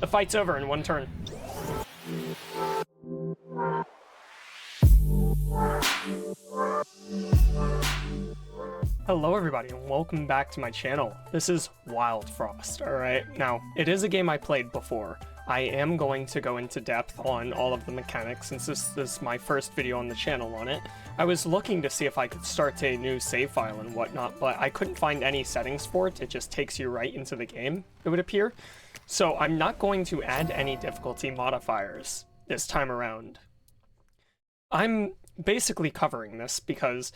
The fight's over in one turn. Hello everybody and welcome back to my channel. This is Wildfrost, alright? Now, it is a game I played before. I am going to go into depth on all of the mechanics since this is my first video on the channel on it. I was looking to see if I could start a new save file and whatnot, but I couldn't find any settings for it. It just takes you right into the game, it would appear. So I'm not going to add any difficulty modifiers this time around. I'm basically covering this because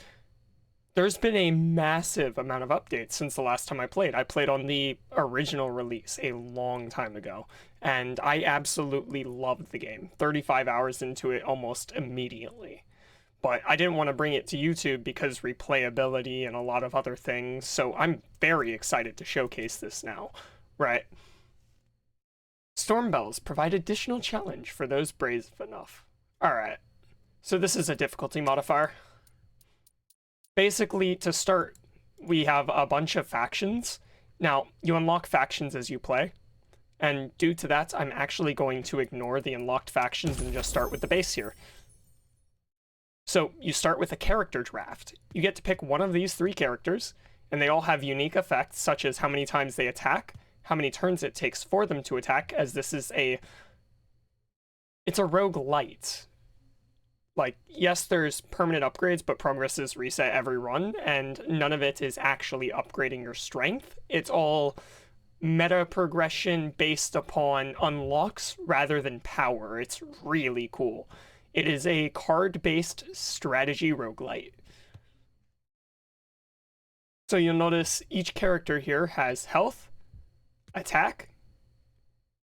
there's been a massive amount of updates since the last time I played. I played on the original release a long time ago, and I absolutely loved the game. 35 hours into it almost immediately. But I didn't want to bring it to YouTube because replayability and a lot of other things, so I'm very excited to showcase this now, right? Storm bells provide additional challenge for those brave enough. Alright, so this is a difficulty modifier. Basically, to start, we have a bunch of factions. Now, you unlock factions as you play, and due to that, I'm actually going to ignore the unlocked factions and just start with the base here. So, you start with a character draft. You get to pick one of these 3 characters, and they all have unique effects, such as how many times they attack, how many turns it takes for them to attack, as this is it's a roguelite. Like, yes, there's permanent upgrades, but progress is reset every run, and none of it is actually upgrading your strength. It's all meta progression based upon unlocks rather than power. It's really cool. It is a card-based strategy roguelite. So you'll notice each character here has health, attack,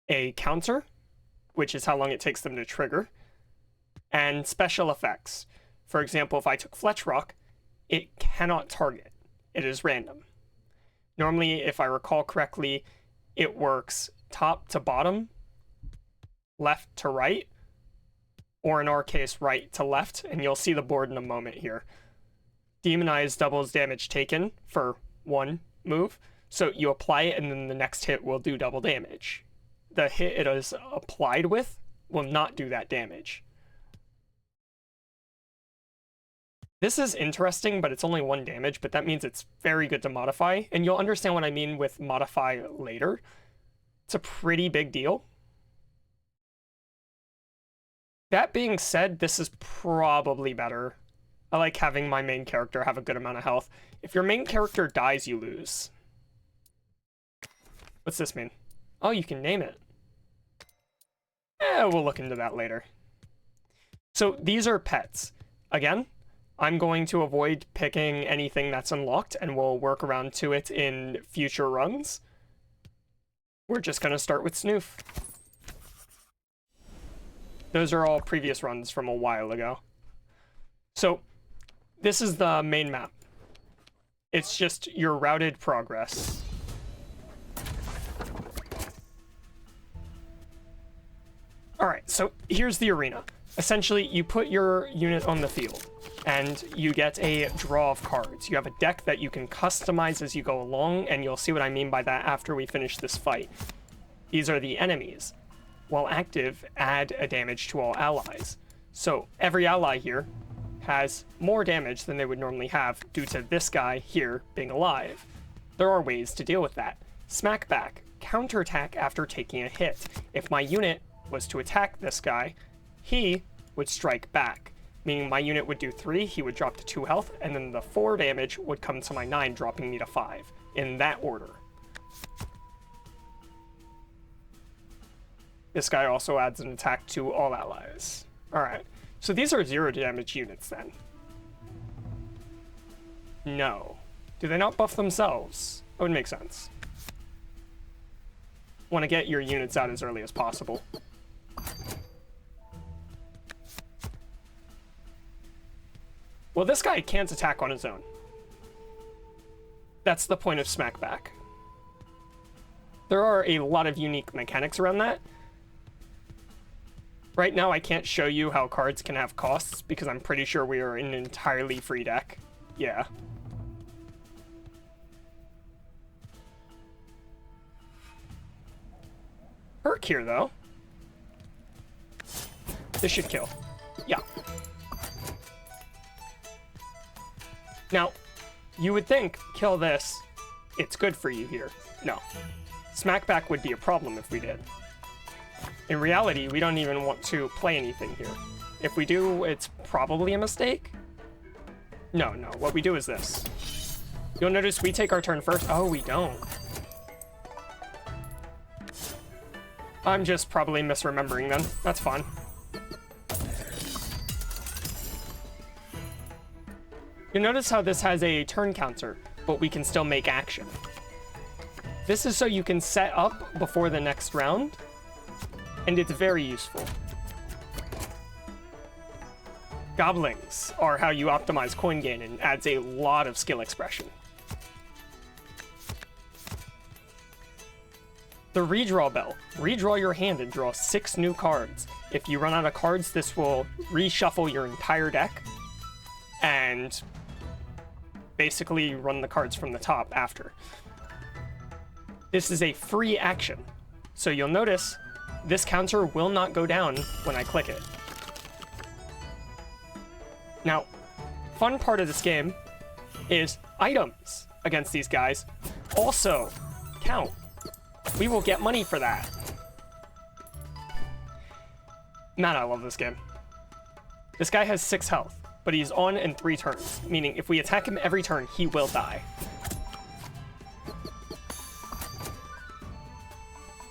a counter, which is how long it takes them to trigger, and special effects. For example, if I took Fletch Rock, it cannot target. It is random. Normally, if I recall correctly, it works top to bottom, left to right, or in our case, right to left, and you'll see the board in a moment here. Demonize doubles damage taken for 1 move, so you apply it and then the next hit will do double damage. The hit it is applied with will not do that damage. This is interesting, but it's only 1 damage, but that means it's very good to modify, and you'll understand what I mean with modify later. It's a pretty big deal. That being said, this is probably better. I like having my main character have a good amount of health. If your main character dies, you lose. What's this mean? Oh, you can name it. We'll look into that later. So these are pets. Again, I'm going to avoid picking anything that's unlocked, and we'll work around to it in future runs. We're just going to start with Snoof. Those are all previous runs from a while ago. So, this is the main map. It's just your routed progress. Alright, so here's the arena. Essentially, you put your unit on the field, and you get a draw of cards. You have a deck that you can customize as you go along, and you'll see what I mean by that after we finish this fight. These are the enemies. While active, add a damage to all allies. So every ally here has more damage than they would normally have due to this guy here being alive. There are ways to deal with that. Smack back, counterattack after taking a hit. If my unit was to attack this guy, he would strike back, meaning my unit would do 3, he would drop to 2 health, and then the 4 damage would come to my 9, dropping me to 5, in that order. This guy also adds an attack to all allies. Alright, so these are 0 damage units then. No. Do they not buff themselves? That would make sense. Want to get your units out as early as possible. Well, this guy can't attack on his own. That's the point of Smackback. There are a lot of unique mechanics around that. Right now, I can't show you how cards can have costs because I'm pretty sure we are in an entirely free deck. Yeah. work here, though. This should kill. Yeah. Now, you would think, kill this, it's good for you here. No. Smackback would be a problem if we did. In reality, we don't even want to play anything here. If we do, it's probably a mistake. No, what we do is this. You'll notice we take our turn first. Oh, we don't. I'm just probably misremembering then. That's fine. You'll notice how this has a turn counter, but we can still make action. This is so you can set up before the next round, and it's very useful. Gobblings are how you optimize coin gain and adds a lot of skill expression. The redraw bell. Redraw your hand and draw 6 new cards. If you run out of cards, this will reshuffle your entire deck and basically run the cards from the top after. This is a free action, so you'll notice this counter will not go down when I click it. Now, fun part of this game is items against these guys also count. We will get money for that. Man, I love this game. This guy has 6 health, but he's on in 3 turns, meaning if we attack him every turn, he will die.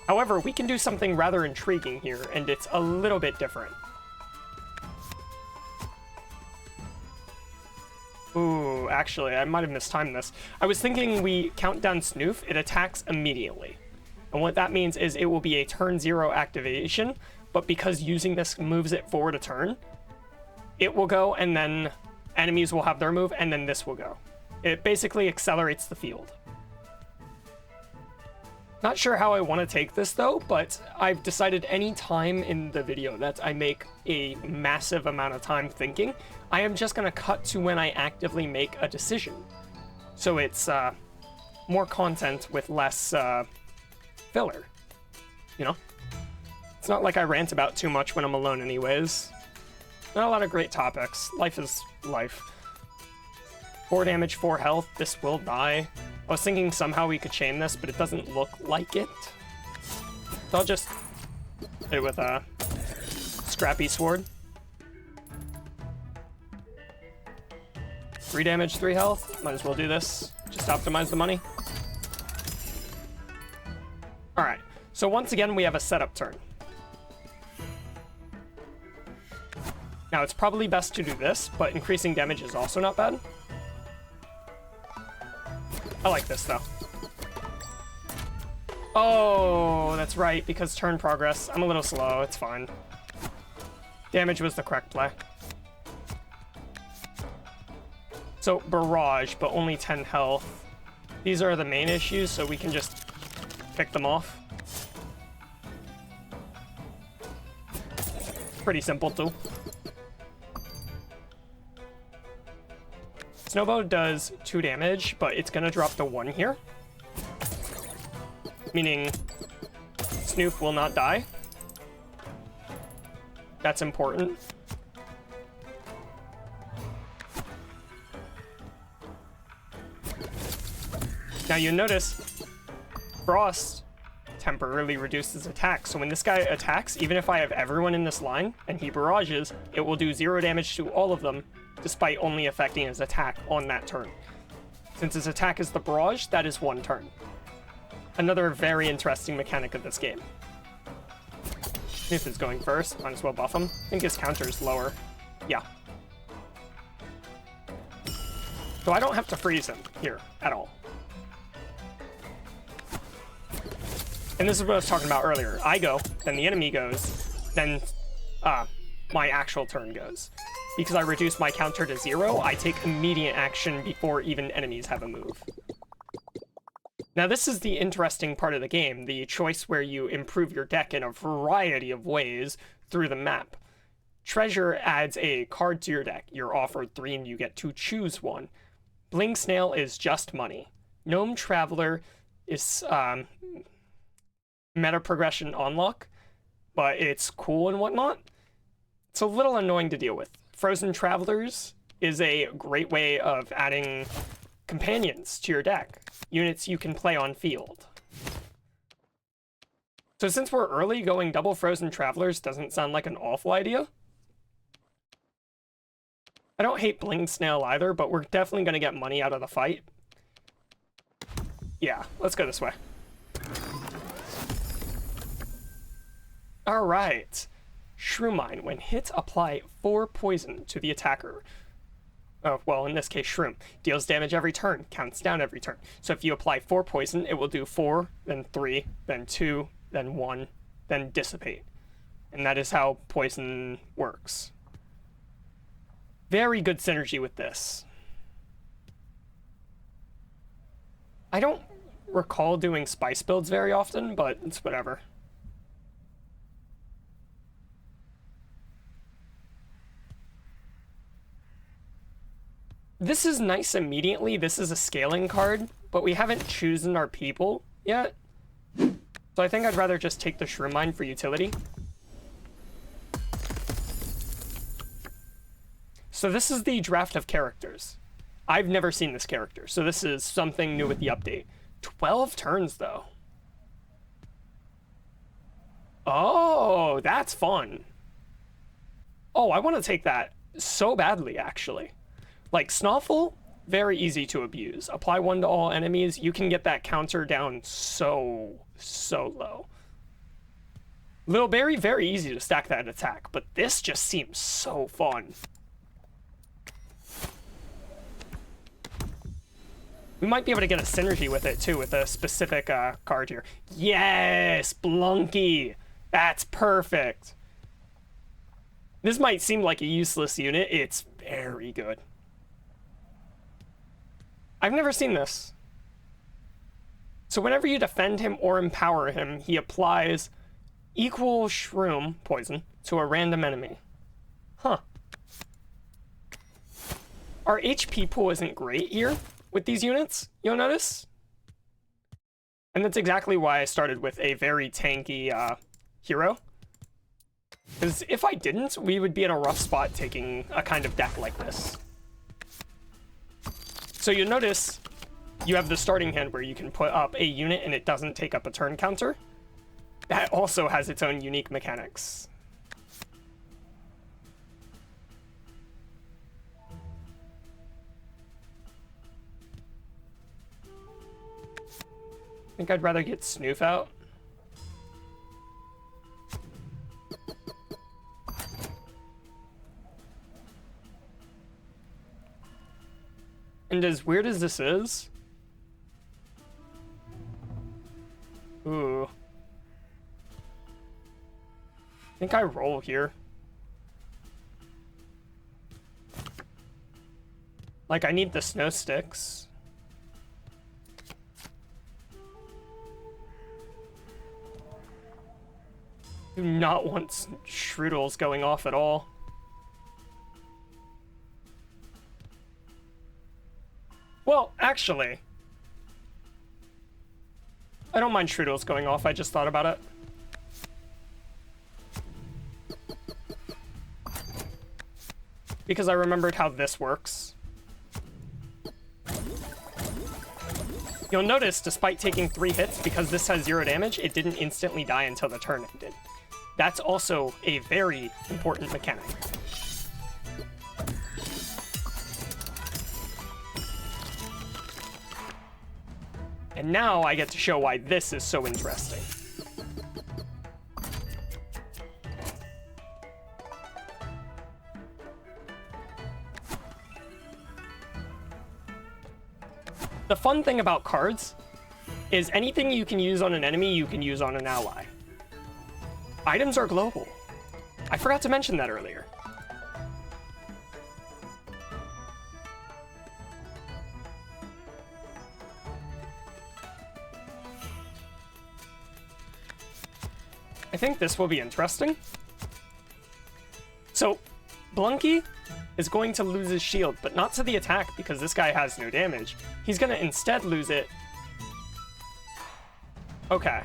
However, we can do something rather intriguing here, and it's a little bit different. Ooh, actually, I might have mistimed this. I was thinking we count down Snoof, it attacks immediately. And what that means is it will be a turn 0 activation, but because using this moves it forward a turn, it will go, and then enemies will have their move, and then this will go. It basically accelerates the field. Not sure how I want to take this though, but I've decided any time in the video that I make a massive amount of time thinking, I am just going to cut to when I actively make a decision. So it's more content with less filler, you know? It's not like I rant about too much when I'm alone anyways. Not a lot of great topics. Life is life. 4 damage, 4 health. This will die. I was thinking somehow we could chain this, but it doesn't look like it. So I'll just hit it with a scrappy sword. 3 damage, 3 health. Might as well do this. Just optimize the money. Alright, so once again we have a setup turn. Now it's probably best to do this, but increasing damage is also not bad. I like this though. Oh, that's right, because turn progress. I'm a little slow, it's fine. Damage was the correct play. So, barrage, but only 10 health. These are the main issues, so we can just pick them off. Pretty simple too. Snowbow does 2 damage, but it's gonna drop to 1 here. Meaning Snoof will not die. That's important. Now you notice Frost temporarily reduces attack, so when this guy attacks, even if I have everyone in this line and he barrages, it will do 0 damage to all of them, despite only affecting his attack on that turn. Since his attack is the barrage, that is 1 turn. Another very interesting mechanic of this game. Snoof is going first, might as well buff him. I think his counter is lower. Yeah. So I don't have to freeze him here at all. And this is what I was talking about earlier. I go, then the enemy goes, then my actual turn goes. Because I reduce my counter to 0, I take immediate action before even enemies have a move. Now this is the interesting part of the game, the choice where you improve your deck in a variety of ways through the map. Treasure adds a card to your deck. You're offered 3 and you get to choose 1. Bling Snail is just money. Gnome Traveler is meta progression unlock, but it's cool and whatnot. It's a little annoying to deal with. Frozen Travelers is a great way of adding companions to your deck, units you can play on field. So since we're early, going double Frozen Travelers doesn't sound like an awful idea. I don't hate Blinged Snail either, but we're definitely going to get money out of the fight. Yeah, let's go this way. Alright. Shroom Mine. When hit, apply 4 poison to the attacker. Oh, well, in this case, Shroom. Deals damage every turn, counts down every turn. So if you apply 4 poison, it will do 4, then 3, then 2, then 1, then dissipate. And that is how poison works. Very good synergy with this. I don't recall doing spice builds very often, but it's whatever. This is nice immediately. This is a scaling card, but we haven't chosen our people yet. So I think I'd rather just take the Shroom Mine for utility. So this is the draft of characters. I've never seen this character, so this is something new with the update. 12 turns, though. Oh, that's fun. Oh, I want to take that so badly, actually. Like, Snuffle, very easy to abuse. Apply 1 to all enemies. You can get that counter down so low. Little Berry, very easy to stack that attack, but this just seems so fun. We might be able to get a synergy with it, too, with a specific card here. Yes! Blunky! That's perfect! This might seem like a useless unit. It's very good. I've never seen this. So whenever you defend him or empower him, he applies equal shroom poison to a random enemy. Huh. Our HP pool isn't great here with these units, you'll notice. And that's exactly why I started with a very tanky hero. Because if I didn't, we would be in a rough spot taking a kind of deck like this. So you'll notice you have the starting hand where you can put up a unit and it doesn't take up a turn counter. That also has its own unique mechanics. I think I'd rather get Snoof out. And as weird as this is... Ooh. I think I roll here. Like, I need the snow sticks. Do not want Shroodles going off at all. Well, actually, I don't mind Shroodles going off, I just thought about it. Because I remembered how this works. You'll notice, despite taking 3 hits, because this has 0 damage, it didn't instantly die until the turn ended. That's also a very important mechanic. And now I get to show why this is so interesting. The fun thing about cards is anything you can use on an enemy, you can use on an ally. Items are global. I forgot to mention that earlier. I think this will be interesting. So, Blunky is going to lose his shield, but not to the attack because this guy has no damage. He's going to instead lose it. Okay.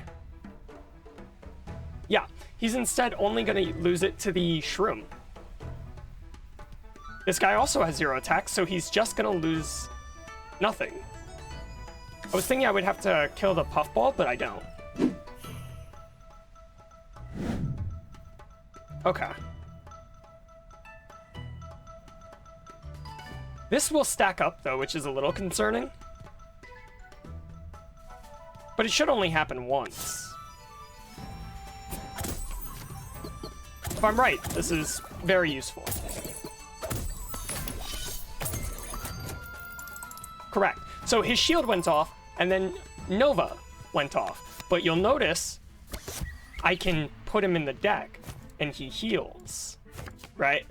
Yeah, he's instead only going to lose it to the shroom. This guy also has 0 attack, so he's just going to lose nothing. I was thinking I would have to kill the puffball, but I don't. Okay. This will stack up, though, which is a little concerning. But it should only happen once. If I'm right, this is very useful. Correct. So his shield went off, and then Nova went off. But you'll notice I can put him in the deck, and he heals, right?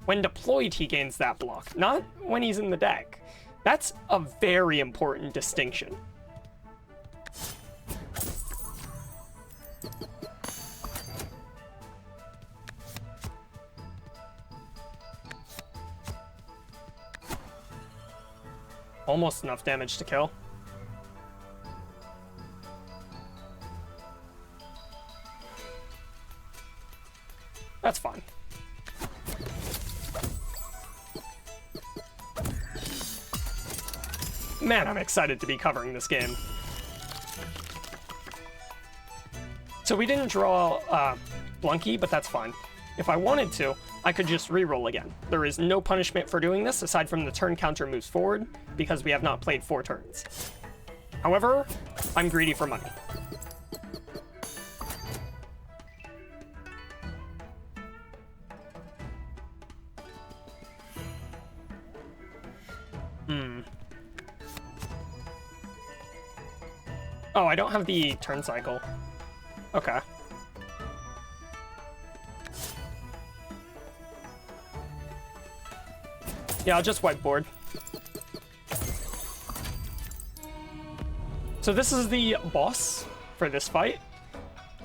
When deployed, he gains that block, not when he's in the deck. That's a very important distinction. Almost enough damage to kill. That's fine. Man, I'm excited to be covering this game. So we didn't draw Blunky, but that's fine. If I wanted to, I could just reroll again. There is no punishment for doing this aside from the turn counter moves forward because we have not played 4 turns. However, I'm greedy for money. Oh, I don't have the turn cycle. Okay. Yeah, I'll just whiteboard. So this is the boss for this fight.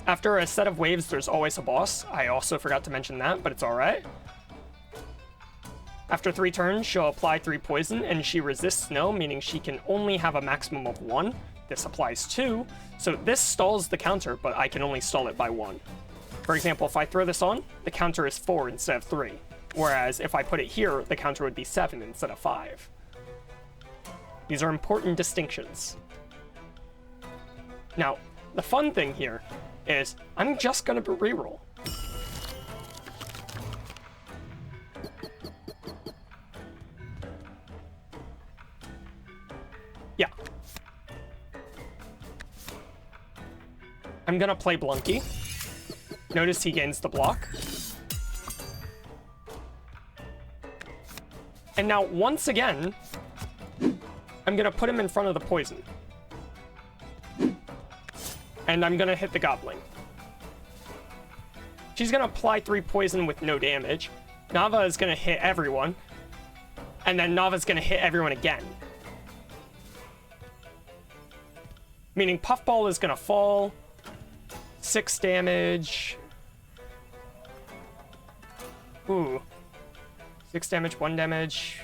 After a set of waves, there's always a boss. I also forgot to mention that, but it's alright. After 3 turns, she'll apply 3 poison, and she resists snow, meaning she can only have a maximum of 1. This applies 2, so this stalls the counter, but I can only stall it by 1. For example, if I throw this on, the counter is 4 instead of 3. Whereas if I put it here, the counter would be 7 instead of 5. These are important distinctions. Now, the fun thing here is I'm just going to reroll. Yeah. I'm going to play Blunky. Notice he gains the block. And now, once again, I'm going to put him in front of the poison. And I'm going to hit the goblin. She's going to apply 3 poison with no damage. Nava is going to hit everyone. And then Nava's going to hit everyone again. Meaning Puffball is going to fall. 6 damage. Ooh. 6 damage, 1 damage.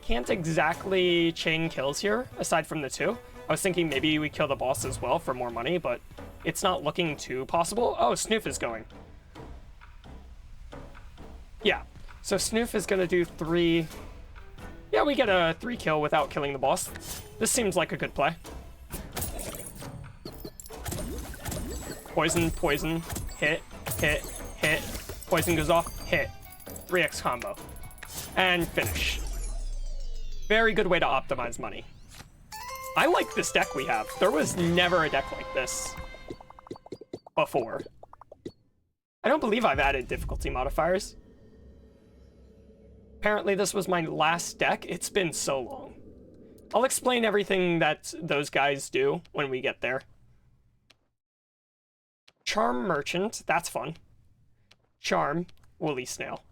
Can't exactly chain kills here, aside from the 2. I was thinking maybe we kill the boss as well for more money, but it's not looking too possible. Oh, Snoof is going. Yeah, so Snoof is going to do 3. Yeah, we get a 3 kill without killing the boss. This seems like a good play. Poison, poison, hit, hit, hit. Poison goes off, hit. 3x combo. And finish. Very good way to optimize money. I like this deck we have. There was never a deck like this before. I don't believe I've added difficulty modifiers. Apparently this was my last deck. It's been so long. I'll explain everything that those guys do when we get there. Charm Merchant, that's fun. Charm Woolly Snail.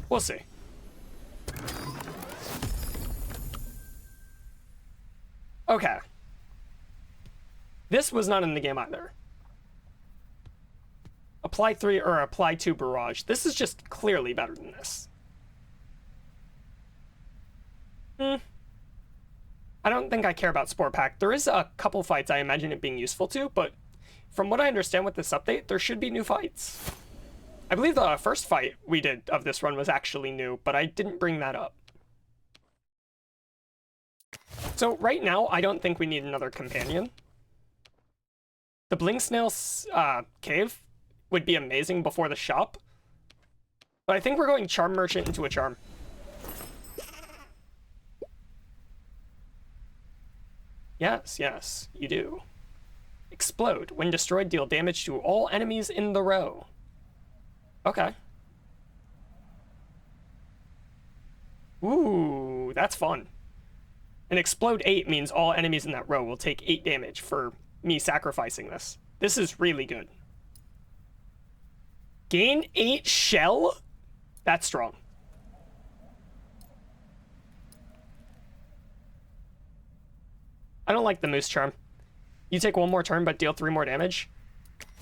We'll see. Okay. This was not in the game either. Apply 3 or apply 2 barrage. This is just clearly better than this. I don't think I care about Spore Pack. There is a couple fights I imagine it being useful to, but from what I understand with this update, there should be new fights. I believe the first fight we did of this run was actually new, but I didn't bring that up. So right now, I don't think we need another companion. The Blink Snail's cave would be amazing before the shop. But I think we're going Charm Merchant into a Charm. Yes, yes, you do. Explode. When destroyed, deal damage to all enemies in the row. Okay. Ooh, that's fun. And Explode 8 means all enemies in that row will take 8 damage for me sacrificing this. This is really good. Gain 8 shell? That's strong. I don't like the Moose Charm. You take 1 more turn but deal 3 more damage.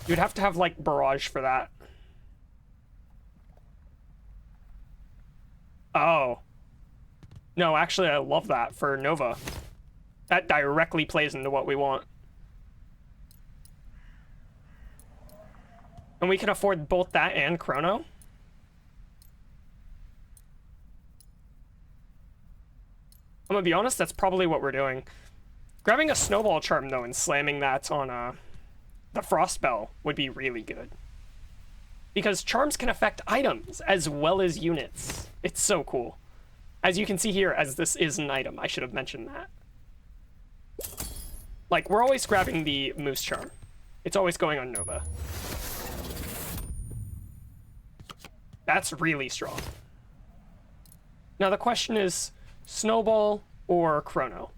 You'd have to have, like, Barrage for that. Oh. No, actually, I love that for Nova. That directly plays into what we want. And we can afford both that and Chrono. I'm gonna be honest, that's probably what we're doing. Grabbing a Snowball Charm, though, and slamming that on the Frost Bell would be really good. Because charms can affect items as well as units. It's so cool. As you can see here, as this is an item, I should have mentioned that. Like, we're always grabbing the Moose Charm. It's always going on Nova. That's really strong. Now the question is, Snowball or Chrono?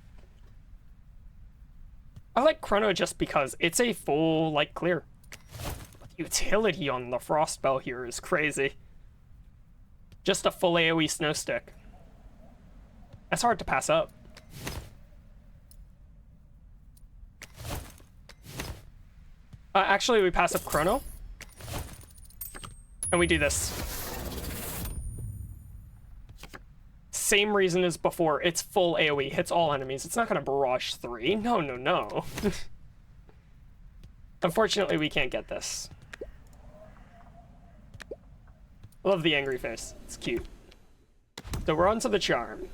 I like Chrono just because it's a full, like, clear. But the utility on the Frost Bell here is crazy. Just a full AoE Snow Stick. That's hard to pass up. Actually, we pass up Chrono. And we do this. Same reason as before. It's full AoE. Hits all enemies. It's not going to Barrage 3. No, no, no. Unfortunately, we can't get this. I love the angry face. It's cute. So we're on to the charm.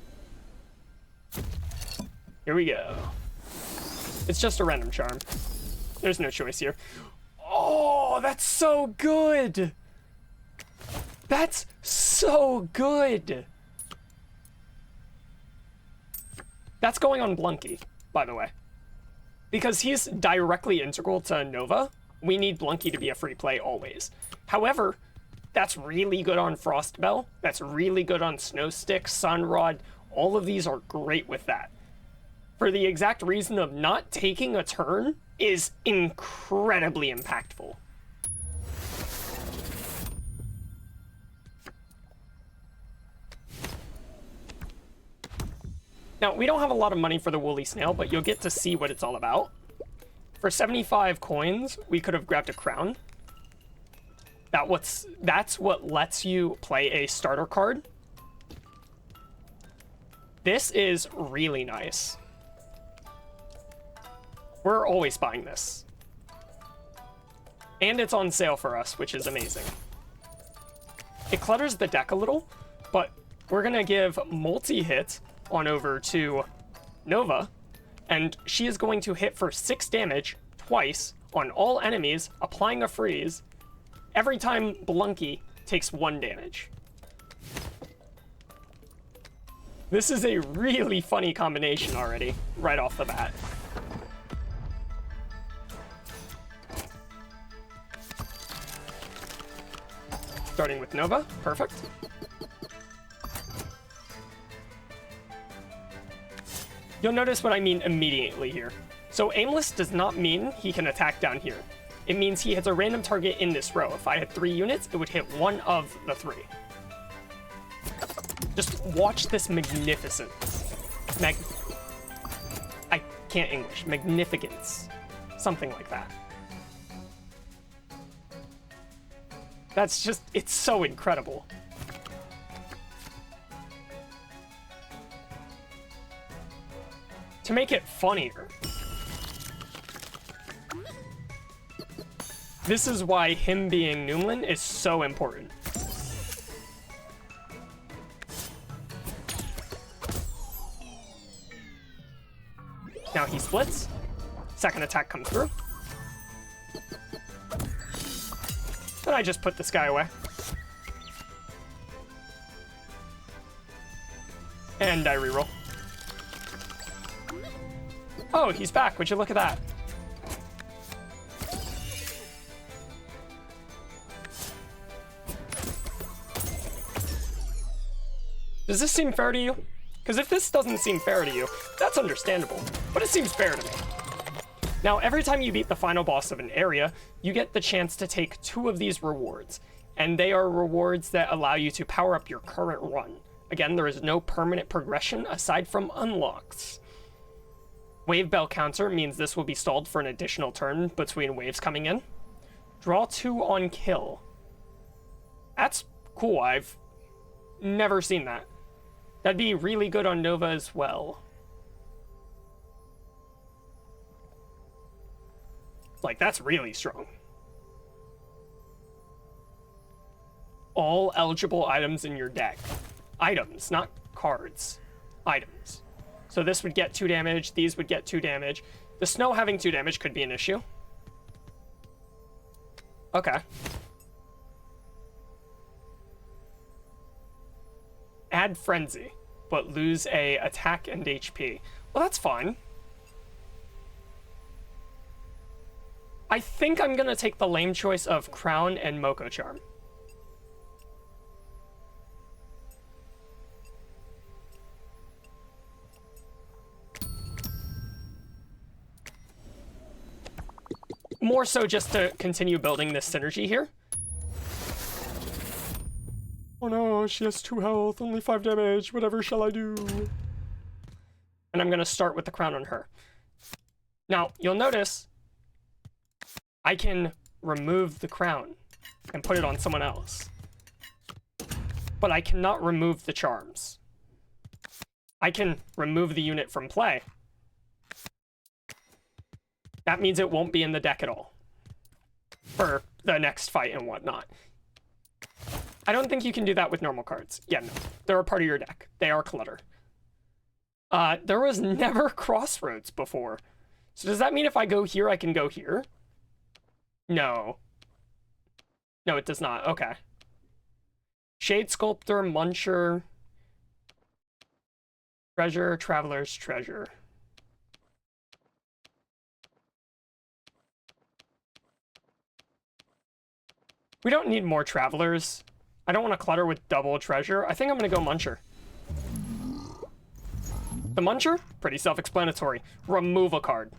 Here we go. It's just a random charm. There's no choice here. Oh, that's so good! That's so good! That's going on Blunky, by the way. Because he's directly integral to Nova, we need Blunky to be a free play always. However, that's really good on Frostbell, that's really good on Snowstick, Sunrod, all of these are great with that. For the exact reason of not taking a turn is incredibly impactful. Now, we don't have a lot of money for the Woolly Snail, but you'll get to see what it's all about. For 75 coins, we could have grabbed a crown. That's what lets you play a starter card. This is really nice. We're always buying this. And it's on sale for us, which is amazing. It clutters the deck a little, but we're gonna give multi-hit on over to Nova, and she is going to hit for 6 damage twice on all enemies, applying a freeze every time Blunky takes 1 damage. This is a really funny combination already, right off the bat. Starting with Nova, perfect. You'll notice what I mean immediately here. So aimless does not mean he can attack down here. It means he hits a random target in this row. If I had 3 units, it would hit 1 of the 3. Just watch this magnificence. I can't English. Magnificence. Something like that. That's just, it's so incredible. To make it funnier, This is why him being Numlin is so important. Now he splits. Second attack comes through. Then I just put this guy away. And I reroll. Oh, he's back. Would you look at that? Does this seem fair to you? Because if this doesn't seem fair to you, that's understandable, but it seems fair to me. Now, every time you beat the final boss of an area, you get the chance to take 2 of these rewards, and they are rewards that allow you to power up your current run. Again, there is no permanent progression aside from unlocks. Wave bell counter means this will be stalled for an additional turn between waves coming in. Draw 2 on kill. That's cool, I've never seen that. That'd be really good on Nova as well. Like, that's really strong. All eligible items in your deck. Items, not cards. Items. So this would get 2 damage, these would get 2 damage. The snow having 2 damage could be an issue. Okay. Add Frenzy, but lose a attack and HP. Well, that's fine. I think I'm gonna take the lame choice of Crown and Moko Charm. More so just to continue building this synergy here. Oh no, she has 2 health, only 5 damage, whatever shall I do? And I'm gonna start with the crown on her. Now, you'll notice I can remove the crown and put it on someone else. But I cannot remove the charms. I can remove the unit from play. That means it won't be in the deck at all for the next fight and whatnot. I don't think you can do that with normal cards. Yeah, no. They're a part of your deck. They are clutter. There was never Crossroads before. So does that mean if I go here, I can go here? No. No, it does not. Okay. Shade Sculptor, Muncher, Treasure, Traveler's Treasure. We don't need more Travelers. I don't want to clutter with double treasure. I think I'm going to go Muncher. The Muncher? Pretty self-explanatory. Remove a card.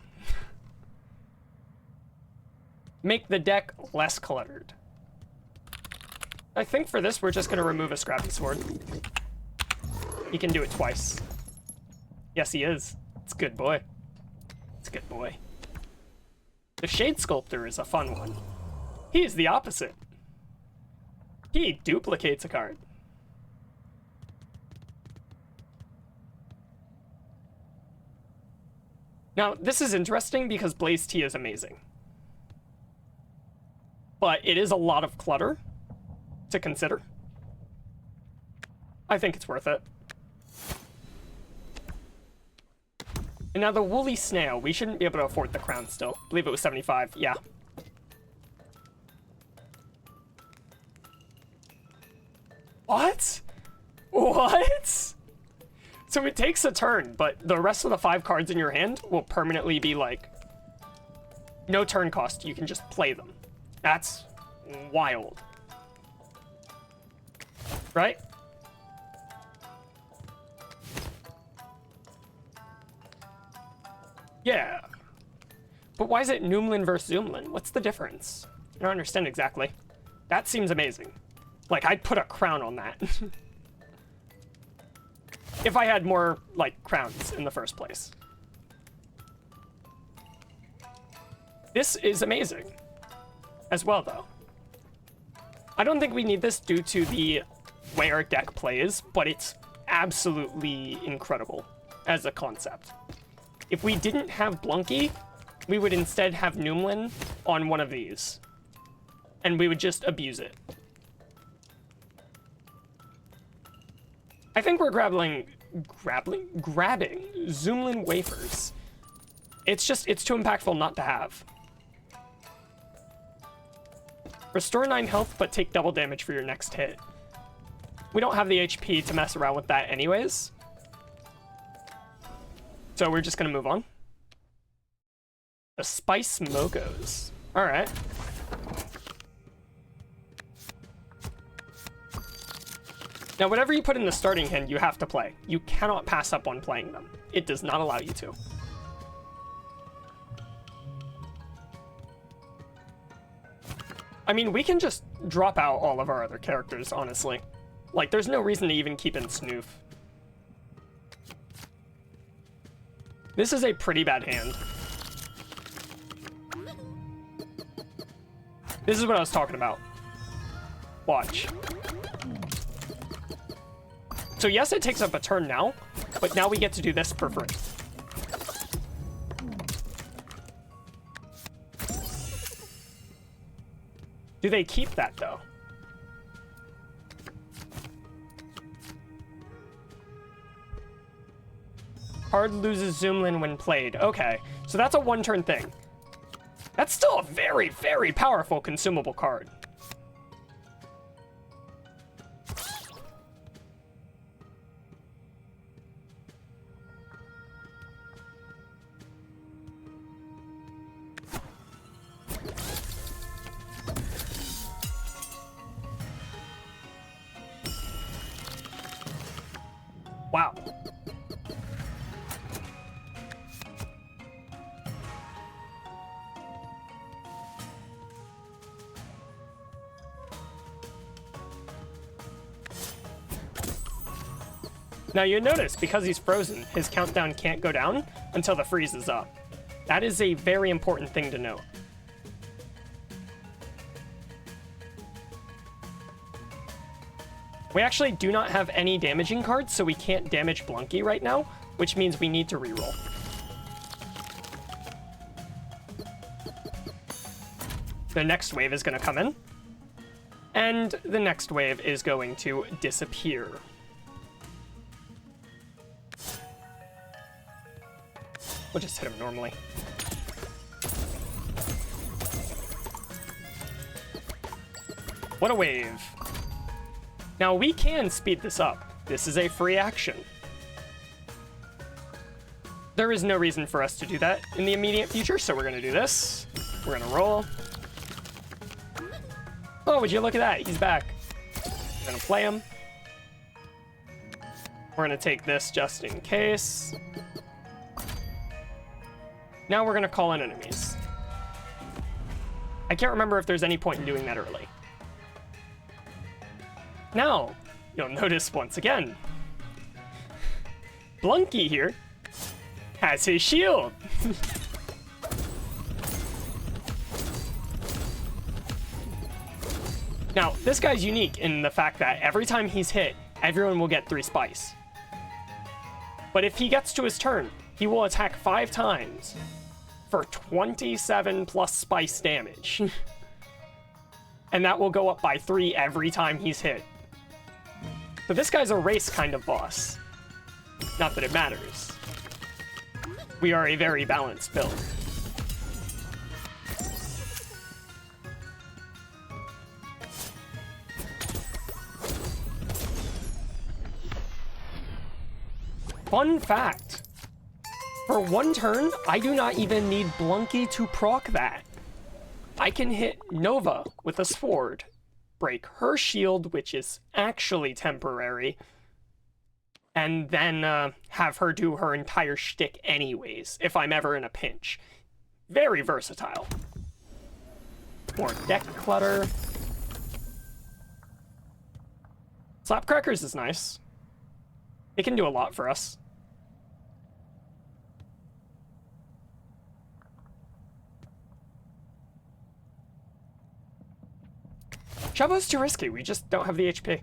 Make the deck less cluttered. I think for this, we're just going to remove a Scrappy Sword. He can do it twice. Yes, he is. It's a good boy. It's a good boy. The Shade Sculptor is a fun one. He's the opposite. He duplicates a card. Now, this is interesting because Blaze Tea is amazing. But it is a lot of clutter to consider. I think it's worth it. And now the Woolly Snail. We shouldn't be able to afford the crown still. I believe it was 75. Yeah. What? What? So it takes a turn, but the rest of the 5 cards in your hand will permanently be like, no turn cost, you can just play them. That's wild. Right? Yeah. But why is it Numlin versus Zoomlin? What's the difference? I don't understand exactly. That seems amazing. Like, I'd put a crown on that. If I had more, like, crowns in the first place. This is amazing. As well, though. I don't think we need this due to the way our deck plays, but it's absolutely incredible as a concept. If we didn't have Blunky, we would instead have Numlin on one of these. and we would just abuse it. I think we're grabbing Zoomlin wafers. It's too impactful not to have. Restore 9 health, but take double damage for your next hit. We don't have the HP to mess around with that anyways. So we're just gonna move on. The Spice Mokos. Alright. Now, whatever you put in the starting hand, you have to play. You cannot pass up on playing them. It does not allow you to. I mean, we can just drop out all of our other characters, honestly. Like, there's no reason to even keep in Snoof. This is a pretty bad hand. This is what I was talking about. Watch. So yes, it takes up a turn now, but now we get to do this for free. Do they keep that, though? Card loses Zoomlin when played. Okay, so that's a one-turn thing. That's still a very, very powerful consumable card. Wow. Now you notice, because he's frozen, his countdown can't go down until the freeze is up. That is a very important thing to note. We actually do not have any damaging cards, so we can't damage Blunky right now, which means we need to reroll. The next wave is going to come in, and the next wave is going to disappear. We'll just hit him normally. What a wave. Now we can speed this up. This is a free action. There is no reason for us to do that in the immediate future, so we're gonna do this. We're gonna roll. Oh, would you look at that? He's back. We're gonna play him. We're gonna take this just in case. Now we're gonna call in enemies. I can't remember if there's any point in doing that early. Now, you'll notice once again, Blunky here has his shield. Now, this guy's unique in the fact that every time he's hit, everyone will get 3 spice. But if he gets to his turn, he will attack 5 times for 27 plus spice damage. And that will go up by 3 every time he's hit. So this guy's a race kind of boss. Not that it matters. We are a very balanced build. Fun fact. For 1 turn, I do not even need Blunky to proc that. I can hit Nova with a sword, break her shield, which is actually temporary, and then have her do her entire shtick anyways, if I'm ever in a pinch. Very versatile. More deck clutter. Slapcrackers is nice. It can do a lot for us. Shabo's too risky, we just don't have the HP.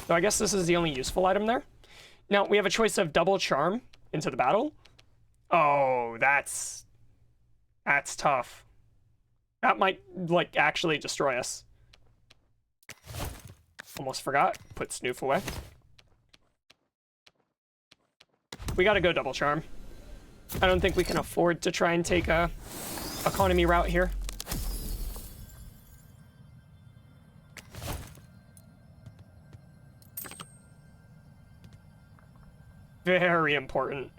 So I guess this is the only useful item there. Now, we have a choice of double charm into the battle. Oh, that's That's tough. That might, like, actually destroy us. Almost forgot. Put Snoof away. We gotta go double charm. I don't think we can afford to try and take a economy route here. Very important.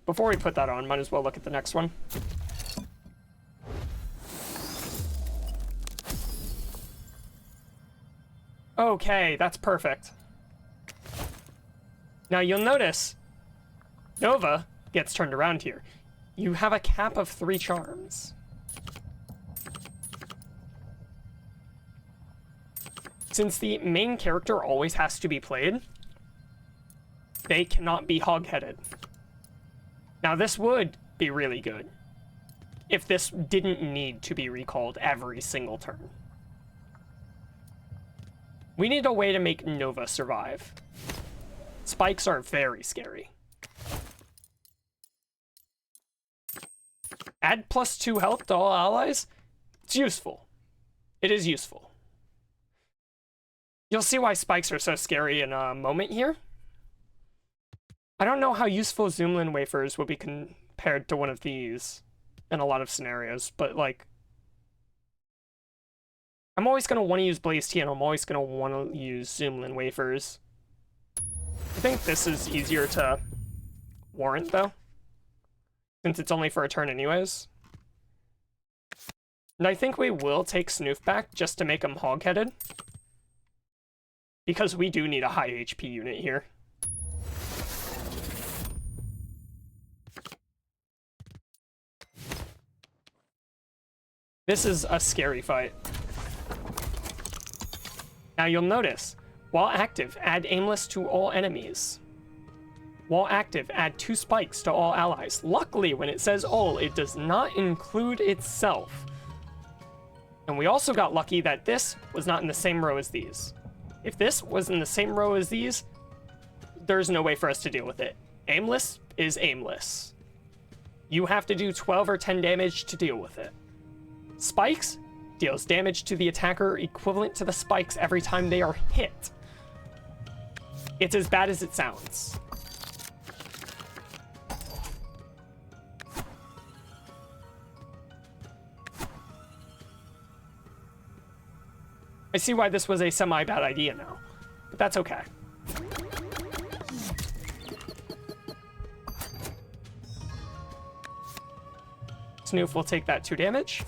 Before we put that on, might as well look at the next one. Okay, that's perfect. Now you'll notice Nova gets turned around here. You have a cap of 3 charms. Since the main character always has to be played, they cannot be hog-headed. Now this would be really good if this didn't need to be recalled every single turn. We need a way to make Nova survive. Spikes are very scary. Add +2 health to all allies? It's useful. It is useful. You'll see why spikes are so scary in a moment here. I don't know how useful Zoomlin wafers would be compared to one of these in a lot of scenarios, but like, I'm always going to want to use Blaze Tea, and I'm always going to want to use Zoomlin wafers. I think this is easier to warrant, though, since it's only for a turn anyways. And I think we will take Snoof back just to make him hog-headed, because we do need a high HP unit here. This is a scary fight. Now you'll notice, while active, add aimless to all enemies. While active, add 2 spikes to all allies. Luckily, when it says all, it does not include itself. And we also got lucky that this was not in the same row as these. If this was in the same row as these, there's no way for us to deal with it. Aimless is aimless. You have to do 12 or 10 damage to deal with it. Spikes deals damage to the attacker equivalent to the spikes every time they are hit. It's as bad as it sounds. I see why this was a semi-bad idea now, but that's okay. Snoof will take that 2 damage.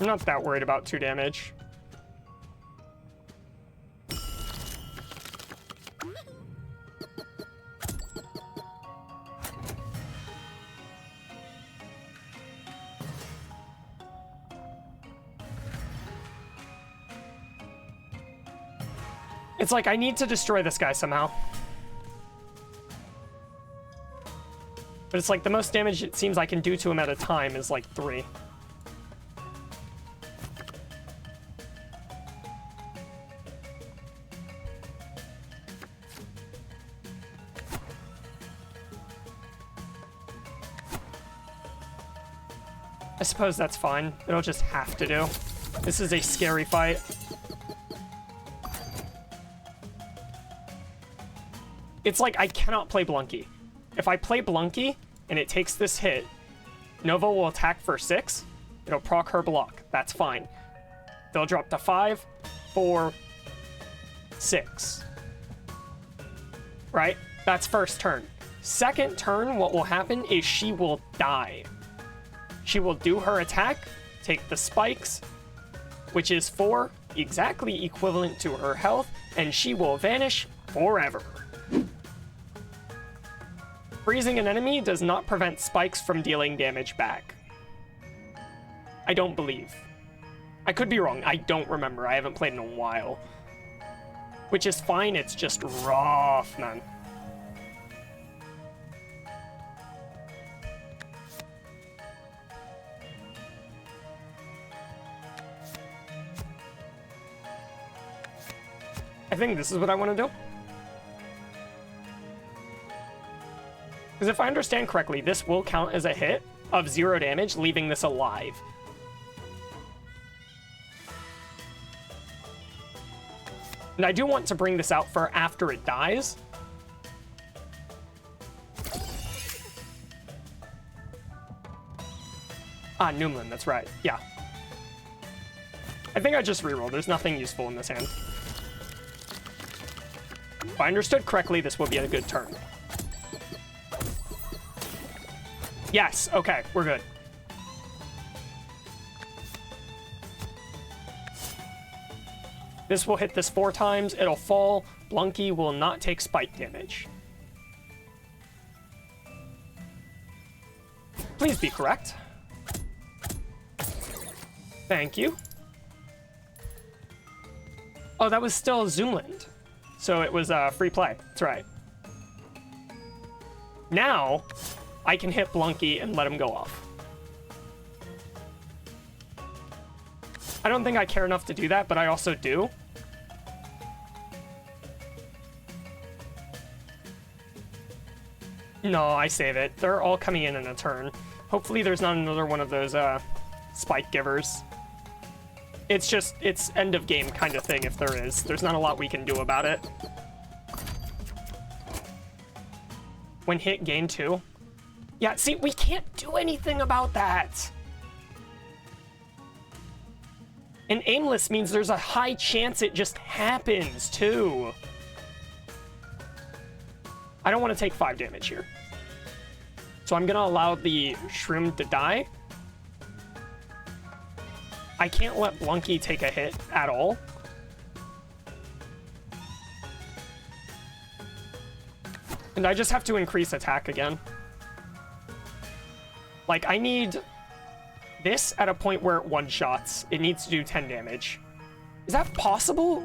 I'm not that worried about 2 damage. It's like I need to destroy this guy somehow. But it's like the most damage it seems I can do to him at a time is like 3. I suppose that's fine. It'll just have to do. This is a scary fight. It's like I cannot play Blunky. If I play Blunky and it takes this hit, Nova will attack for 6. It'll proc her block. That's fine. They'll drop to 5, 4, 6. Right? That's first turn. Second turn, what will happen is she will die. She will do her attack, take the spikes, which is 4, exactly equivalent to her health, and she will vanish forever. Freezing an enemy does not prevent spikes from dealing damage back. I don't believe. I could be wrong. I don't remember. I haven't played in a while. Which is fine. It's just rough, man. I think this is what I want to do. Because if I understand correctly, this will count as a hit of 0 damage, leaving this alive. And I do want to bring this out for after it dies. Ah, Noomlin, that's right. Yeah. I think I just reroll. There's nothing useful in this hand. If I understood correctly, this will be a good turn. Yes, okay, we're good. This will hit this 4 times, it'll fall. Blunky will not take spike damage. Please be correct. Thank you. Oh, that was still Zoomland. So it was free play. That's right. Now, I can hit Blunky and let him go off. I don't think I care enough to do that, but I also do. No, I save it. They're all coming in a turn. Hopefully there's not another one of those spike givers. It's just, it's end of game kind of thing if there is. There's not a lot we can do about it. When hit, gain 2. Yeah, see, we can't do anything about that. And aimless means there's a high chance it just happens, too. I don't want to take 5 damage here. So I'm going to allow the shroom to die. I can't let Blunky take a hit at all. And I just have to increase attack again. Like, I need this at a point where it one-shots. It needs to do 10 damage. Is that possible?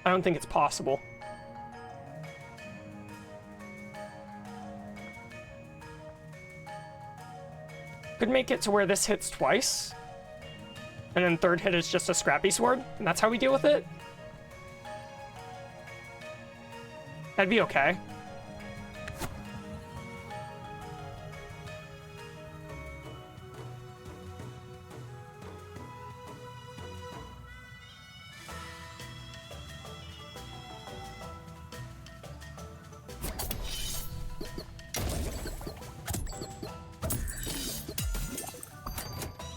I don't think it's possible. Could make it to where this hits twice. And then third hit is just a scrappy sword. And that's how we deal with it. That'd be okay.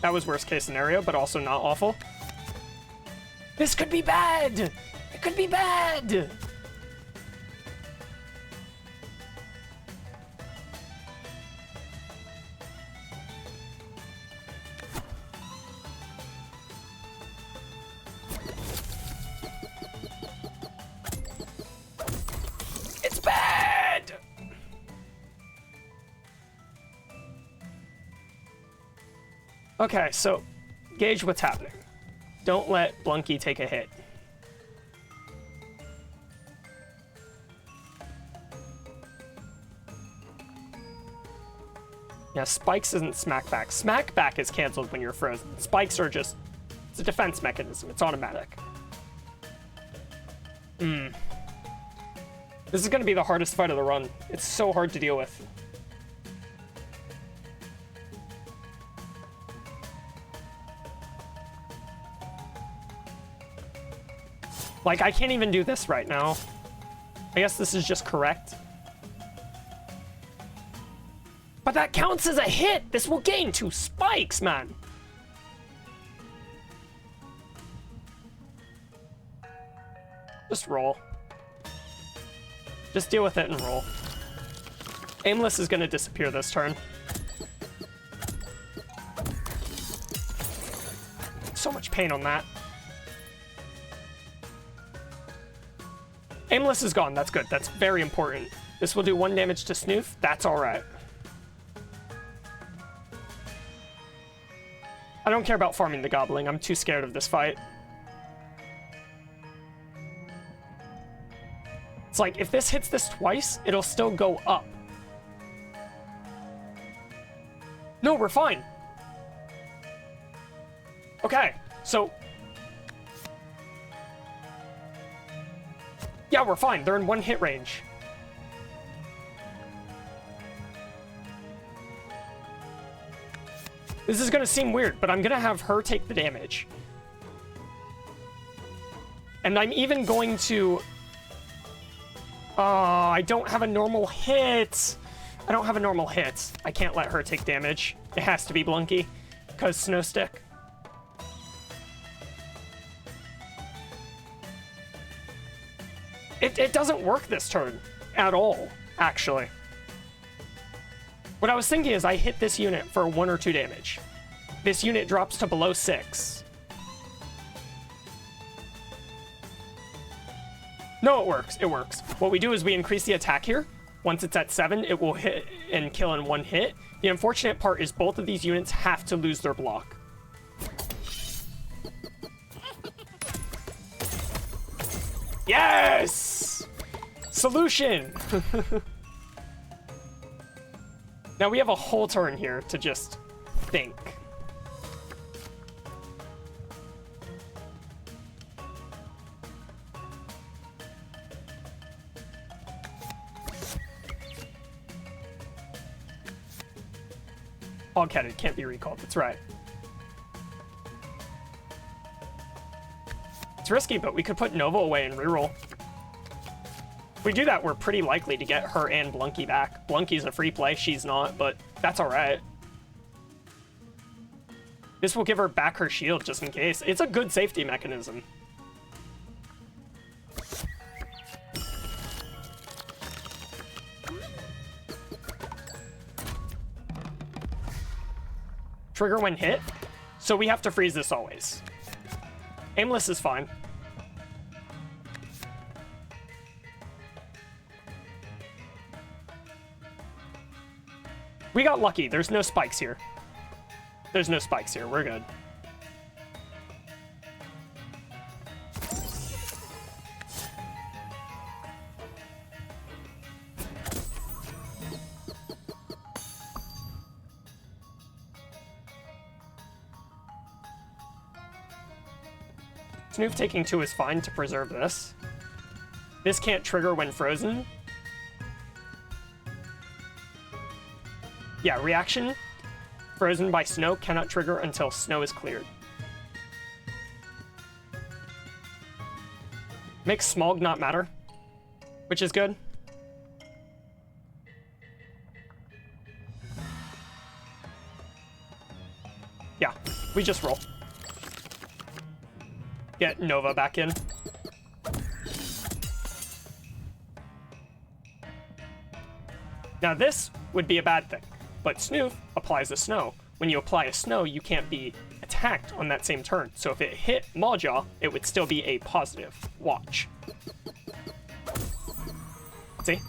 That was worst case scenario, but also not awful. This could be bad! It could be bad! It's bad! Okay, so gauge what's happening. Don't let Blunky take a hit. Yeah, spikes isn't smackback. Smackback is canceled when you're frozen. Spikes are just, it's a defense mechanism. It's automatic. This is going to be the hardest fight of the run. It's so hard to deal with. Like, I can't even do this right now. I guess this is just correct. But that counts as a hit! This will gain 2 spikes, man! Just roll. Just deal with it and roll. Aimless is gonna disappear this turn. So much pain on that. Aimless is gone, that's good. That's very important. This will do 1 damage to Snoof. That's alright. I don't care about farming the Gobbling. I'm too scared of this fight. It's like, if this hits this twice, it'll still go up. No, we're fine. Okay, so... yeah, we're fine. They're in 1 hit range. This is gonna seem weird, but I'm gonna have her take the damage. And I'm even going to... I don't have a normal hit. I don't have a normal hit. I can't let her take damage. It has to be Blunky, because Snow Stick. It doesn't work this turn at all, actually. What I was thinking is I hit this unit for 1 or 2 damage. This unit drops to below 6. No, it works. It works. What we do is we increase the attack here. Once it's at 7, it will hit and kill in 1 hit. The unfortunate part is both of these units have to lose their block. Yes! Solution! Now we have a whole turn here to just think. Hog-headed can't be recalled, that's right. It's risky, but we could put Nova away and reroll. If we do that, we're pretty likely to get her and Blunky back. Blunky's a free play, she's not, but that's alright. This will give her back her shield just in case. It's a good safety mechanism. Trigger when hit, so we have to freeze this always. Aimless is fine. We got lucky. There's no spikes here. There's no spikes here. We're good. Snoof taking 2 is fine to preserve this. This can't trigger when frozen. Yeah, reaction. Frozen by snow cannot trigger until snow is cleared. Makes Smog not matter, which is good. Yeah, we just roll. Get Nova back in. Now this would be a bad thing, but Snoof applies a snow. When you apply a snow, you can't be attacked on that same turn. So if it hit Mawjaw, it would still be a positive. Watch. See?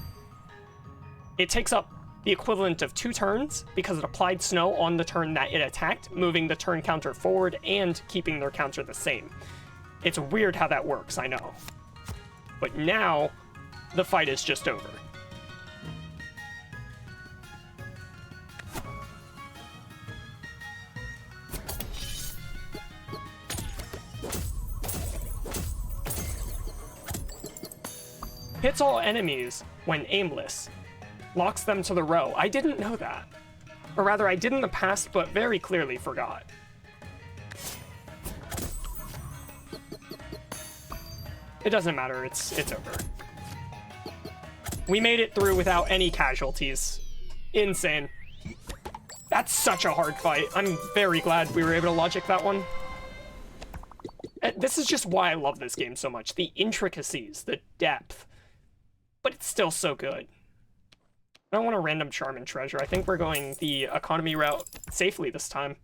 It takes up the equivalent of 2 turns because it applied snow on the turn that it attacked, moving the turn counter forward and keeping their counter the same. It's weird how that works, I know. But now, the fight is just over. Hits all enemies when aimless. Locks them to the row. I didn't know that. Or rather, I did in the past, but very clearly forgot. It doesn't matter, it's over. We made it through without any casualties. Insane. That's such a hard fight. I'm very glad we were able to logic that one. This is just why I love this game so much. The intricacies, the depth. But it's still so good. I don't want a random charm and treasure. I think we're going the economy route safely this time.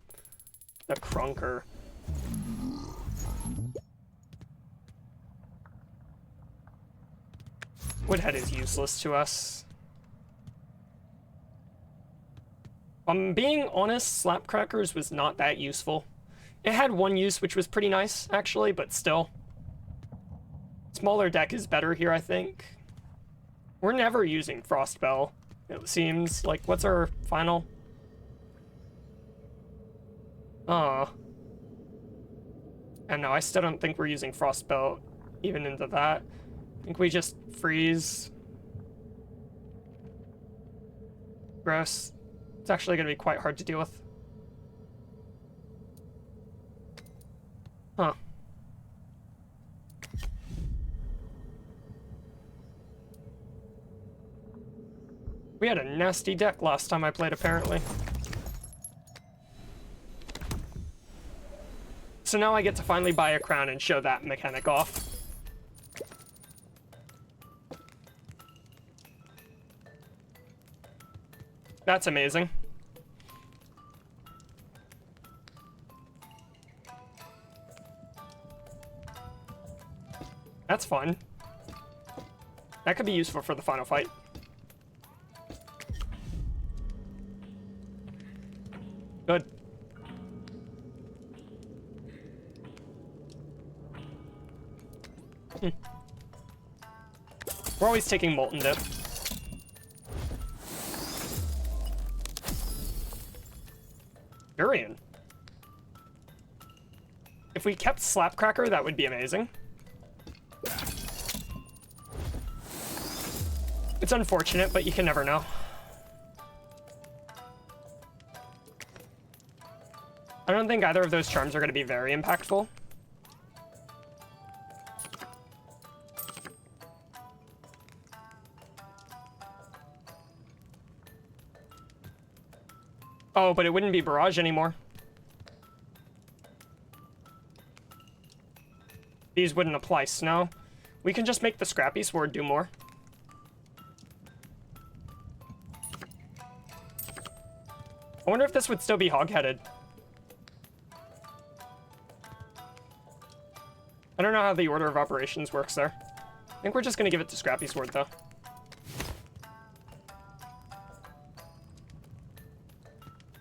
The Krunker. Woodhead is useless to us. I'm being honest, slap crackers was not that useful. It had one use, which was pretty nice, actually, but still. Smaller deck is better here, I think. We're never using Frostbell, it seems. Like, what's our final? And no, I still don't think we're using Frostbell even into that. I think we just freeze. Gross. It's actually going to be quite hard to deal with. Huh. We had a nasty deck last time I played, apparently. So now I get to finally buy a crown and show that mechanic off. That's amazing. That's fun. That could be useful for the final fight. Good. We're always taking Molten Dip. Durian. If we kept Slapcracker, that would be amazing. It's unfortunate, but you can never know. I don't think either of those charms are going to be very impactful. Oh, but it wouldn't be Barrage anymore. These wouldn't apply Snow. We can just make the Scrappy Sword do more. I wonder if this would still be hog-headed. I don't know how the order of operations works there. I think we're just gonna give it to Scrappy Sword, though.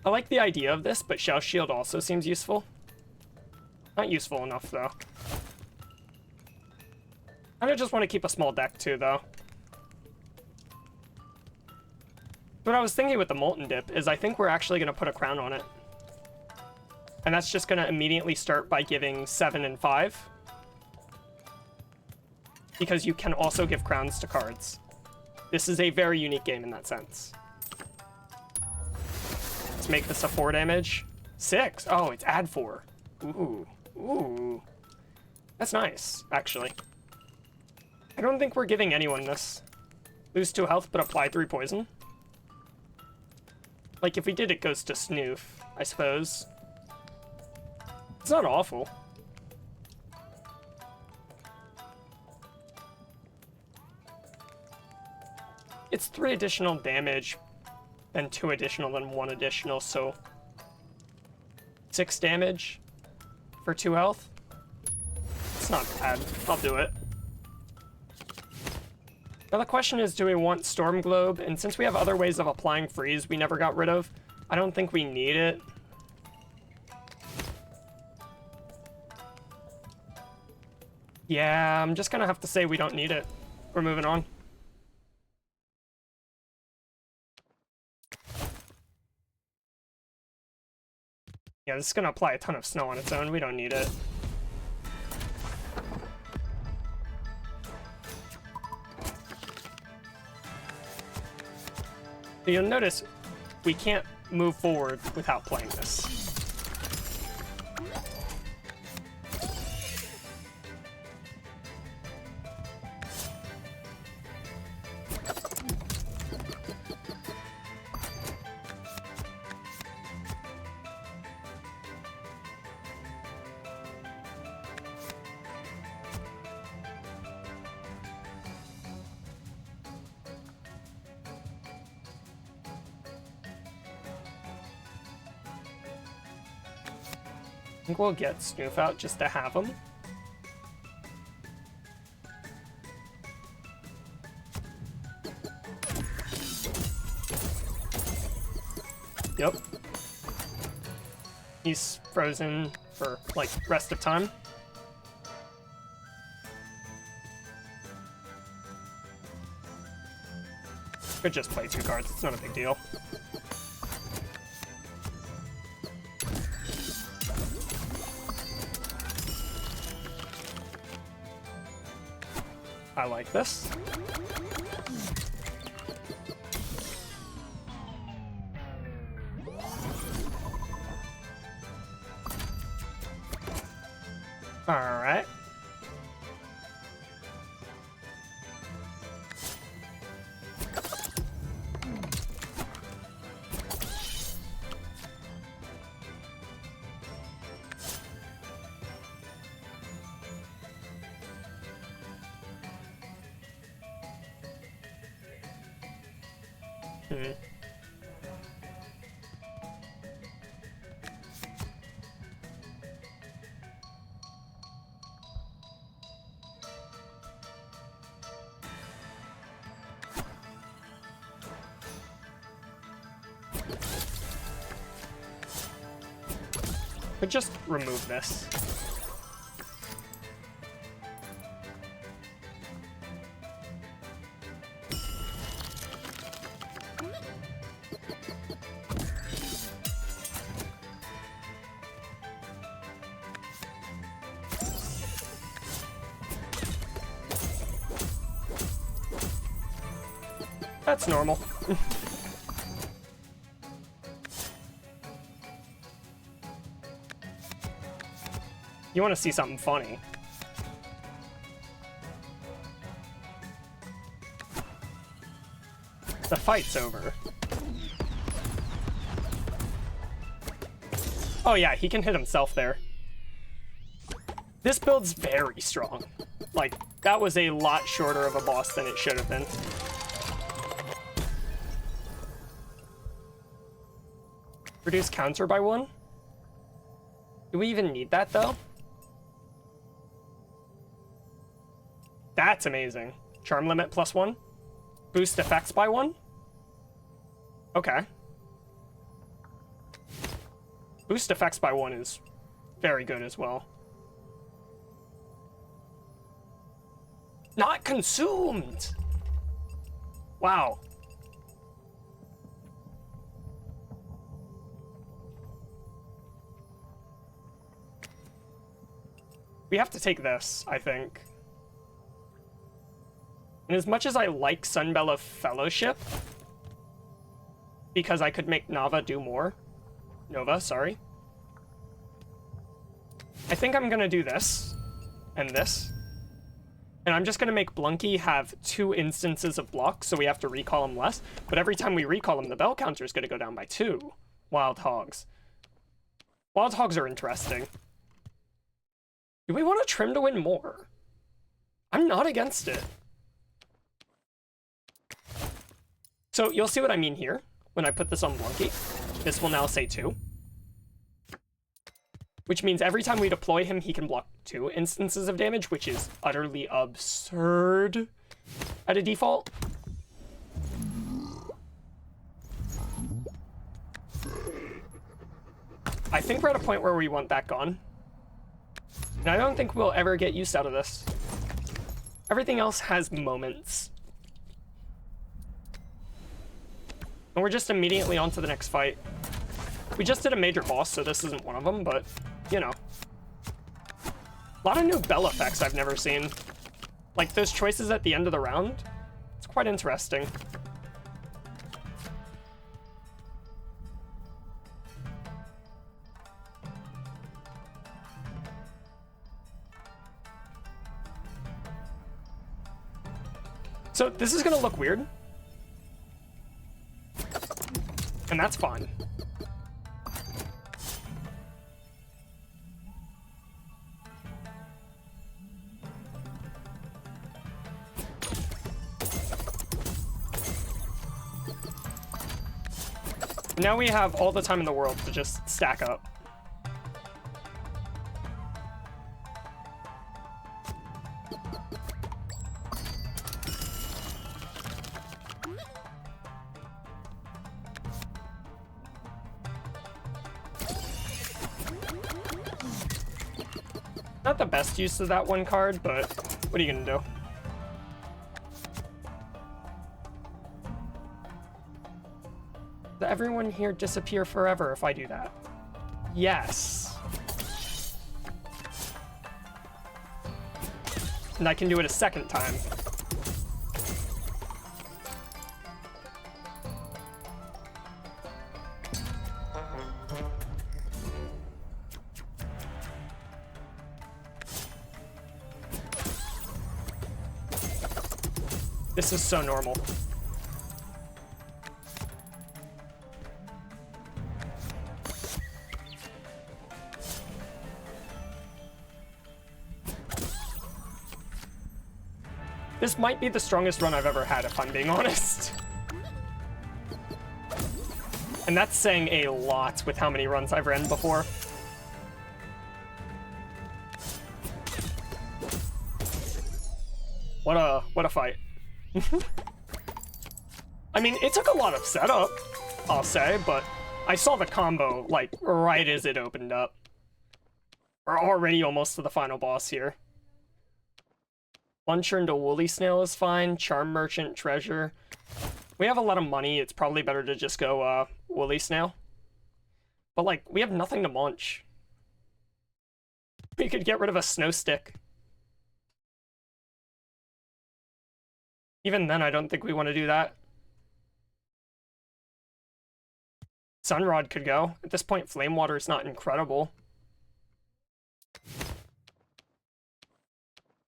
I like the idea of this, but Shell Shield also seems useful. Not useful enough, though. I just want to keep a small deck, too, though. What I was thinking with the Molten Dip is I think we're actually going to put a crown on it. And that's just going to immediately start by giving 7 and 5. Because you can also give crowns to cards. This is a very unique game in that sense. Let's make this a 4 damage. 6. Oh, it's add 4. Ooh. Ooh. That's nice, actually. I don't think we're giving anyone this. Lose 2 health, but apply 3 poison. Like, if we did, it goes to Snoof, I suppose. It's not awful. It's 3 additional damage, then 2 additional, then 1 additional, so 6 damage for 2 health. It's not bad. I'll do it. Now the question is, do we want Storm Globe? And since we have other ways of applying freeze we never got rid of, I don't think we need it. Yeah, I'm just gonna have to say we don't need it. We're moving on. Yeah, this is gonna apply a ton of snow on its own. We don't need it. You'll notice we can't move forward without playing this. I think we'll get Snoof out just to have him. Yep. He's frozen for, like, rest of time. Could just play 2 cards, it's not a big deal. I like this. All right. Could just remove this. That's normal. You want to see something funny? The fight's over. Oh yeah, he can hit himself there. This build's very strong. Like, that was a lot shorter of a boss than it should have been. Reduce counter by 1? Do we even need that, though? That's amazing. Charm limit +1. Boost effects by 1. Okay. Boost effects by 1 is very good as well. Not consumed! Wow. We have to take this, I think. And as much as I like Sunbella Fellowship, because I could make Nova do more. Nova, sorry. I think I'm gonna do this, and this. And I'm just gonna make Blunky have 2 instances of block, so we have to recall him less. But every time we recall him, the bell counter is gonna go down by 2. Wild Hogs. Wild Hogs are interesting. Do we want to trim to win more? I'm not against it. So you'll see what I mean here. When I put this on Blunky, this will now say 2. Which means every time we deploy him, he can block 2 instances of damage, which is utterly absurd at a default. I think we're at a point where we want that gone. And I don't think we'll ever get use out of this. Everything else has moments. And we're just immediately on to the next fight. We just did a major boss, so this isn't one of them, but, you know. A lot of new bell effects I've never seen. Like, those choices at the end of the round. It's quite interesting. So this is gonna look weird. And that's fine. Now we have all the time in the world to just stack up. Not the best use of that one card, but what are you gonna do? Does everyone here disappear forever if I do that? Yes. And I can do it a second time. This is so normal. This might be the strongest run I've ever had, if I'm being honest. And that's saying a lot with how many runs I've ran before. What a fight. I mean, it took a lot of setup, I'll say, but I saw the combo, like, right as it opened up. We're already almost to the final boss here. Luncher into Woolly Snail is fine. Charm Merchant, Treasure. We have a lot of money. It's probably better to just go Woolly Snail. But, like, we have nothing to munch. We could get rid of a Snow Stick. Even then, I don't think we want to do that. Sunrod could go. At this point, Flame Water is not incredible.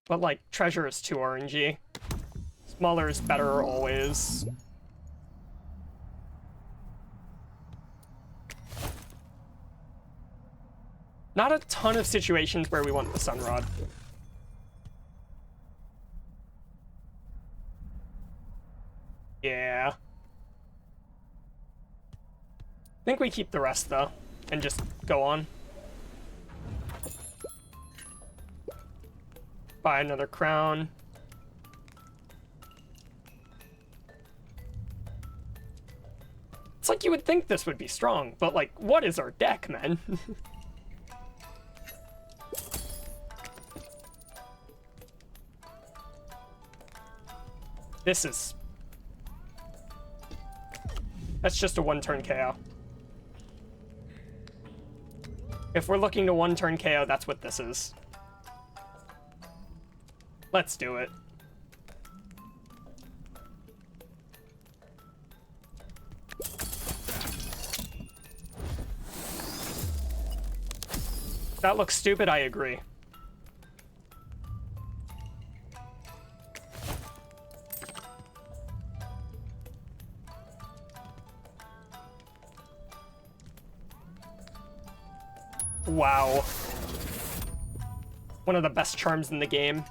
But, like, Treasure is too RNG. Smaller is better always. Not a ton of situations where we want the Sunrod. Yeah. I think we keep the rest, though, and just go on. Buy another crown. It's like you would think this would be strong, but, like, what is our deck, man? This is... That's just a one-turn KO. If we're looking to one-turn KO, that's what this is. Let's do it. That looks stupid, I agree. Wow. One of the best charms in the game.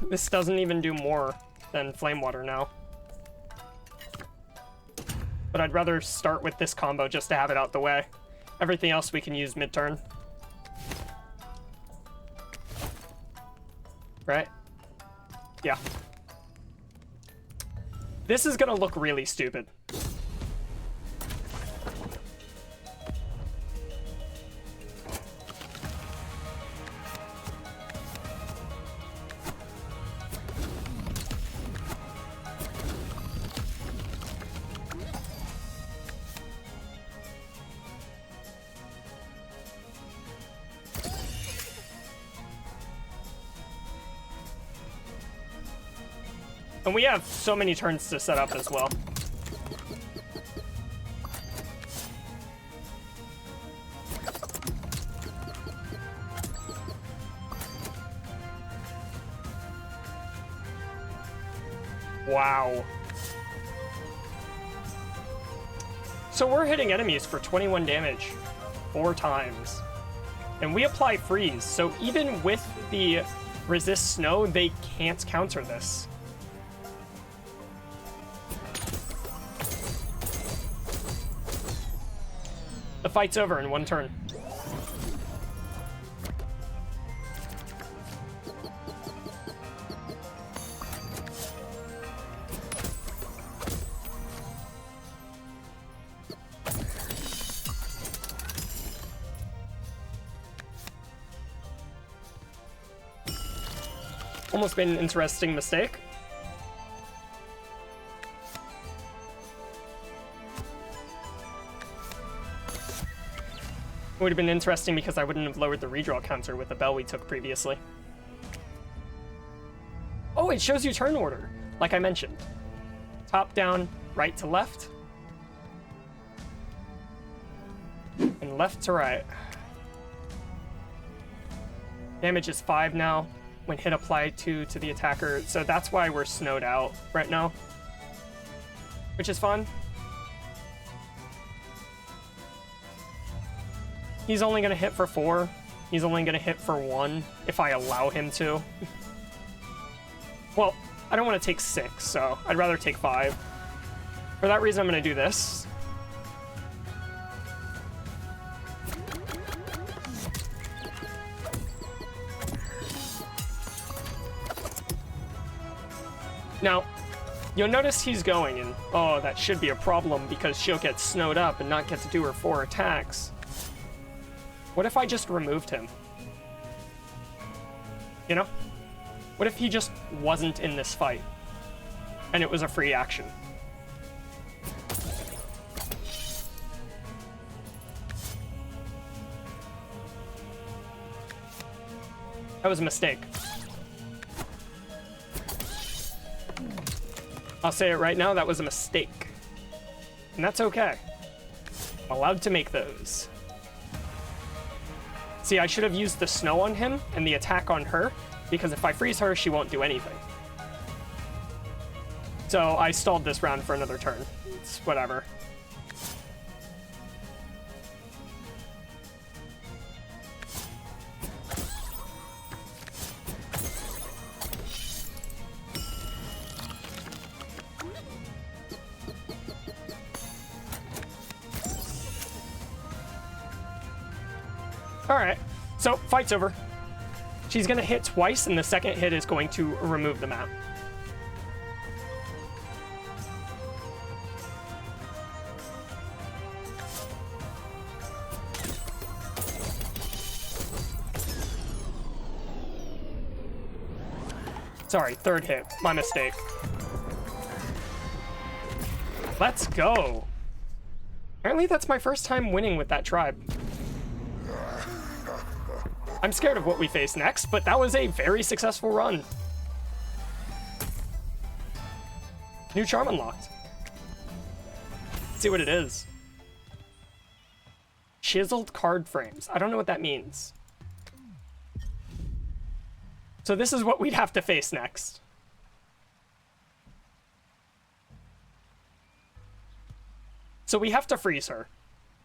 This doesn't even do more than Flame Water now. But I'd rather start with this combo just to have it out the way. Everything else we can use mid-turn. Right? Yeah. This is gonna look really stupid. And we have so many turns to set up as well. Wow. So we're hitting enemies for 21 damage 4 times. And we apply freeze, so even with the resist snow, they can't counter this. The fight's over in 1 turn. Almost been an interesting mistake. Would have been interesting because I wouldn't have lowered the redraw counter with the bell we took previously. Oh, it shows you turn order, like I mentioned. Top down, right to left. And left to right. Damage is 5 now when hit applied to the attacker, so that's why we're snowed out right now. Which is fun. He's only going to hit for 4. He's only going to hit for 1 if I allow him to. Well, I don't want to take 6, so I'd rather take 5. For that reason, I'm going to do this. Now, you'll notice he's going, and oh, that should be a problem because she'll get snowed up and not get to do her 4 attacks. What if I just removed him? You know? What if he just wasn't in this fight and it was a free action? That was a mistake. I'll say it right now, that was a mistake. And that's okay. I'm allowed to make those. See, I should have used the snow on him and the attack on her, because if I freeze her, she won't do anything. So I stalled this round for another turn. It's whatever. Alright, so fight's over. She's gonna hit twice, and the second hit is going to remove the map. Sorry, third hit. My mistake. Let's go. Apparently that's my first time winning with that tribe. I'm scared of what we face next, but that was a very successful run. New charm unlocked. Let's see what it is. Chiseled card frames. I don't know what that means. So this is what we'd have to face next. So we have to freeze her.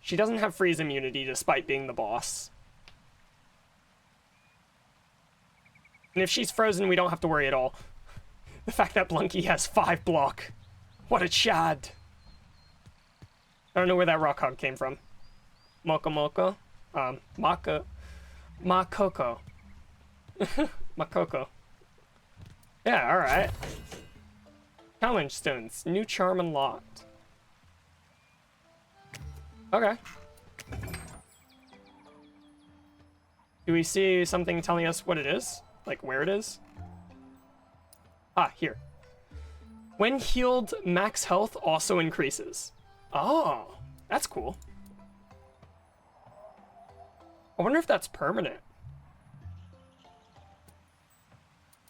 She doesn't have freeze immunity despite being the boss. And if she's frozen, we don't have to worry at all. The fact that Blunky has 5 block. What a chad. I don't know where that rock hog came from. Moko. Makoko. Makoko. Yeah, alright. Challenge stones. New charm unlocked. Okay. Do we see something telling us what it is? Like where it is? Ah, here. When healed, max health also increases. Oh, that's cool. I wonder if that's permanent.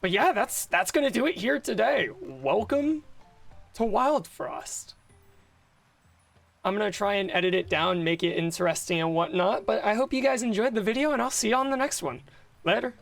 But yeah, that's gonna do it here today. Welcome to Wildfrost. I'm gonna try and edit it down, make it interesting and whatnot, but I hope you guys enjoyed the video, and I'll see you on the next one. Later.